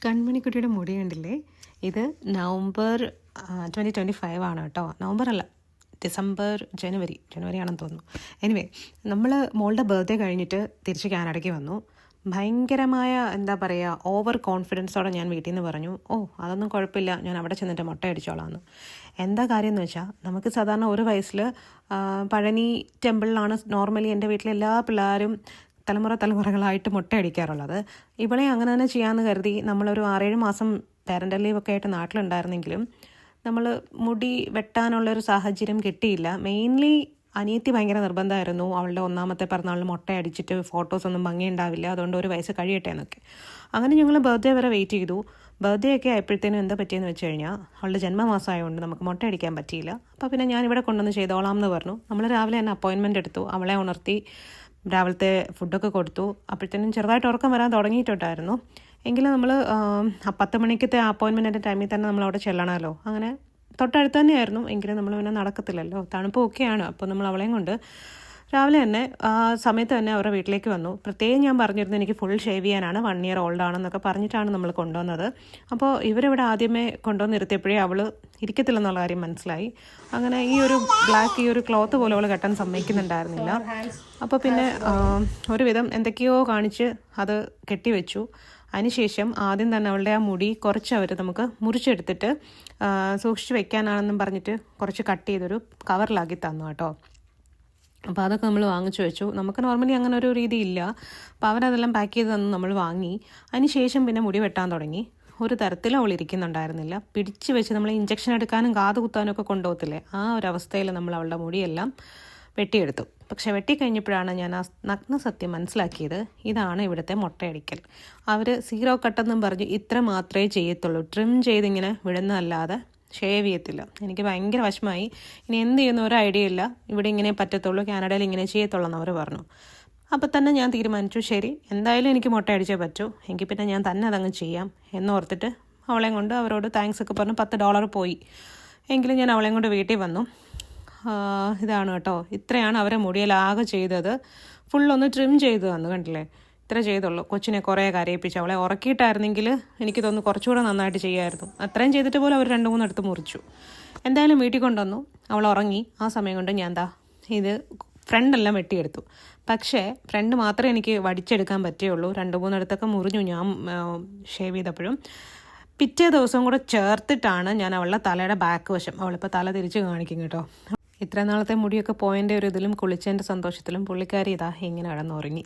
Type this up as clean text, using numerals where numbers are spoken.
കൺമണിക്കുട്ടിയുടെ മുടി കണ്ടില്ലേ? ഇത് നവംബർ 2025 ആണ് കേട്ടോ. നവംബർ അല്ല, ഡിസംബർ ജനുവരി ആണെന്ന് തോന്നുന്നു. എനിവേ, നമ്മൾ മോളുടെ ബർത്ത്ഡേ കഴിഞ്ഞിട്ട് തിരിച്ച് കാനഡയ്ക്ക് വന്നു. ഭയങ്കരമായ എന്താ പറയുക, ഓവർ കോൺഫിഡൻസോടെ ഞാൻ വീട്ടിൽ നിന്ന് പറഞ്ഞു, അതൊന്നും കുഴപ്പമില്ല, ഞാൻ അവിടെ ചെന്നിട്ട് മുട്ട അടിച്ചോളാമെന്ന്. എന്താ കാര്യം എന്ന് വെച്ചാൽ, നമുക്ക് സാധാരണ ഒരു വയസ്സിൽ പഴനി ടെമ്പിളിലാണ് നോർമലി എൻ്റെ വീട്ടിലെ എല്ലാ പിള്ളേരും തലമുറകളായിട്ട് മുട്ടയടിക്കാറുള്ളത്. ഇവളെ അങ്ങനെ തന്നെ ചെയ്യാമെന്ന് കരുതി നമ്മളൊരു 6-7 മാസം പാരൻ്റൽ ലീവൊക്കെ ആയിട്ട് നാട്ടിലുണ്ടായിരുന്നെങ്കിലും നമ്മൾ മുടി വെട്ടാനുള്ളൊരു സാഹചര്യം കിട്ടിയില്ല. മെയിൻലി അനിയത്തി ഭയങ്കര നിർബന്ധമായിരുന്നു. അവളുടെ 1ാമത്തെ പിറന്നാളിന് മുട്ടയടിച്ചിട്ട് ഫോട്ടോസൊന്നും ഭംഗിയുണ്ടാവില്ല, അതുകൊണ്ട് ഒരു വയസ്സ് കഴിയട്ടെ എന്നൊക്കെ. അങ്ങനെ ഞങ്ങൾ ബർത്ത്ഡേ വരെ വെയിറ്റ് ചെയ്തു. ബർത്ത്ഡേ ഒക്കെ ആയപ്പോഴത്തേനും എന്താ പറ്റിയെന്ന് വെച്ച് കഴിഞ്ഞാൽ, അവളുടെ ജന്മമാസമായതുകൊണ്ട് നമുക്ക് മുട്ട അടിക്കാൻ പറ്റിയില്ല. അപ്പോൾ പിന്നെ ഞാനിവിടെ കൊണ്ടുവന്ന് ചെയ്തോളാം എന്ന് പറഞ്ഞു. നമ്മൾ രാവിലെ തന്നെ അപ്പോയിൻമെൻ്റ് എടുത്തു. അവളെ ഉണർത്തി രാവിലത്തെ ഫുഡൊക്കെ കൊടുത്തു. അപ്പോഴത്തേനും ചെറുതായിട്ട് ഉറക്കം വരാൻ തുടങ്ങിയിട്ടുണ്ടായിരുന്നു. എങ്കിലും നമ്മൾ 10 മണിക്കത്തെ അപ്പോയിൻമെൻറ്റിൻ്റെ ടൈമിൽ തന്നെ നമ്മളവിടെ ചെല്ലണമല്ലോ. അങ്ങനെ തൊട്ടടുത്ത് തന്നെയായിരുന്നു. എങ്കിലും നമ്മൾ പിന്നെ നടക്കത്തില്ലല്ലോ, തണുപ്പും ഒക്കെയാണ്. അപ്പോൾ നമ്മൾ അവളെയും കൊണ്ട് രാവിലെ തന്നെ സമയത്ത് തന്നെ അവരുടെ വീട്ടിലേക്ക് വന്നു. പ്രത്യേകം ഞാൻ പറഞ്ഞിരുന്നു എനിക്ക് ഫുൾ ഷേവ് ചെയ്യാനാണ്, 1 ഇയർ ഓൾഡ് ആണെന്നൊക്കെ പറഞ്ഞിട്ടാണ് നമ്മൾ കൊണ്ടുവന്നത്. അപ്പോൾ ഇവരിവിടെ ആദ്യമേ കൊണ്ടുവന്ന് ഇരുത്തിയപ്പോഴേ അവൾ ഇരിക്കത്തില്ലെന്നുള്ള കാര്യം മനസ്സിലായി. അങ്ങനെ ഈ ഒരു ക്ലോത്ത് പോലെ അവൾ കെട്ടാൻ സമ്മതിക്കുന്നുണ്ടായിരുന്നില്ല. അപ്പോൾ പിന്നെ ഒരുവിധം എന്തൊക്കെയോ കാണിച്ച് അത് കെട്ടിവെച്ചു. അതിനുശേഷം ആദ്യം തന്നെ അവളുടെ ആ മുടി കുറച്ച് അവർ നമുക്ക് മുറിച്ചെടുത്തിട്ട് സൂക്ഷിച്ച് വെക്കാനാണെന്നും പറഞ്ഞിട്ട് കുറച്ച് കട്ട് ചെയ്തൊരു കവറിലാക്കി തന്നു കേട്ടോ. അപ്പോൾ അതൊക്കെ നമ്മൾ വാങ്ങിച്ചു വെച്ചു. നമുക്ക് നോർമലി അങ്ങനെ ഒരു രീതി ഇല്ല. അപ്പോൾ അവരതെല്ലാം പാക്ക് ചെയ്ത് തന്നു, നമ്മൾ വാങ്ങി. അതിന് ശേഷം പിന്നെ മുടി വെട്ടാൻ തുടങ്ങി. ഒരു തരത്തിലും അവൾ ഇരിക്കുന്നുണ്ടായിരുന്നില്ല. പിടിച്ച് വെച്ച് നമ്മൾ ഇഞ്ചക്ഷൻ എടുക്കാനും കാത് കുത്താനും ഒക്കെ കൊണ്ടുപോകത്തില്ലേ, ആ ഒരു അവസ്ഥയിൽ നമ്മൾ അവളുടെ മുടിയെല്ലാം വെട്ടിയെടുത്തു. പക്ഷെ വെട്ടിക്കഴിഞ്ഞപ്പോഴാണ് ഞാൻ ആ നഗ്ന സത്യം മനസ്സിലാക്കിയത്. ഇതാണ് ഇവിടുത്തെ മുട്ടയടിക്കൽ. അവർ 0 കട്ടെന്നും പറഞ്ഞ് ഇത്ര മാത്രമേ ചെയ്യത്തുള്ളൂ. ട്രിം ചെയ്തിങ്ങനെ വിടുന്നതല്ലാതെ ഷേവ് ചെയ്യത്തില്ല. എനിക്ക് ഭയങ്കര വശമായി. ഇനി എന്ത് ചെയ്യുന്ന ഒരു ഐഡിയ ഇല്ല. ഇവിടെ ഇങ്ങനെ പറ്റത്തുള്ളൂ, കാനഡയിൽ ഇങ്ങനെ ചെയ്യത്തുള്ളൂ എന്ന് അവർ പറഞ്ഞു. അപ്പോൾ തന്നെ ഞാൻ തീരുമാനിച്ചു, ശരി എന്തായാലും എനിക്ക് മുട്ട അടിച്ചേ പറ്റൂ, എങ്കിൽ പിന്നെ ഞാൻ തന്നെ അതങ്ങ് ചെയ്യാം എന്നോർത്തിട്ട് അവളെയും കൊണ്ട് അവരോട് താങ്ക്സ് ഒക്കെ പറഞ്ഞ് $10 പോയി. എങ്കിലും ഞാൻ അവളെയും കൊണ്ട് വീട്ടിൽ വന്നു. ഇതാണ് കേട്ടോ, ഇത്രയാണ് അവരെ മുടിയിലാകെ ചെയ്തത്. ഫുള്ളൊന്ന് ട്രിം ചെയ്ത് തന്നു, കണ്ടില്ലേ? ഇത്ര ചെയ്തുള്ളൂ. കൊച്ചിനെ കുറേ കരയിപ്പിച്ചു. അവളെ ഉറക്കിയിട്ടായിരുന്നെങ്കിൽ എനിക്ക് തോന്നുന്നു കുറച്ചുകൂടെ നന്നായിട്ട് ചെയ്യാമായിരുന്നു. അത്രയും ചെയ്തിട്ട് പോലും അവർ 2-3 എടുത്ത് മുറിച്ചു. എന്തായാലും വീട്ടിൽ കൊണ്ടുവന്നു, അവൾ ഉറങ്ങി. ആ സമയം കൊണ്ട് ഞാൻ ഇത് ഫ്രണ്ടെല്ലാം വെട്ടിയെടുത്തു. പക്ഷേ ഫ്രണ്ട് മാത്രമേ എനിക്ക് വടിച്ചെടുക്കാൻ പറ്റുകയുള്ളൂ. 2-3 ഇടത്തൊക്കെ മുറിഞ്ഞു ഞാൻ ഷേവ് ചെയ്തപ്പോഴും. പിറ്റേ ദിവസം കൂടെ ചേർത്തിട്ടാണ് ഞാൻ അവളുടെ തലയുടെ ബാക്ക് വശം, അവളിപ്പോൾ തല തിരിച്ച് കാണിക്കും കേട്ടോ. ഇത്ര നാളത്തെ മുടിയൊക്കെ പോയതിൻ്റെ ഒരു ഇതിലും കുളിച്ചതിൻ്റെ സന്തോഷത്തിലും പുള്ളിക്കാരി ഇങ്ങനെ കിടന്നുറങ്ങി.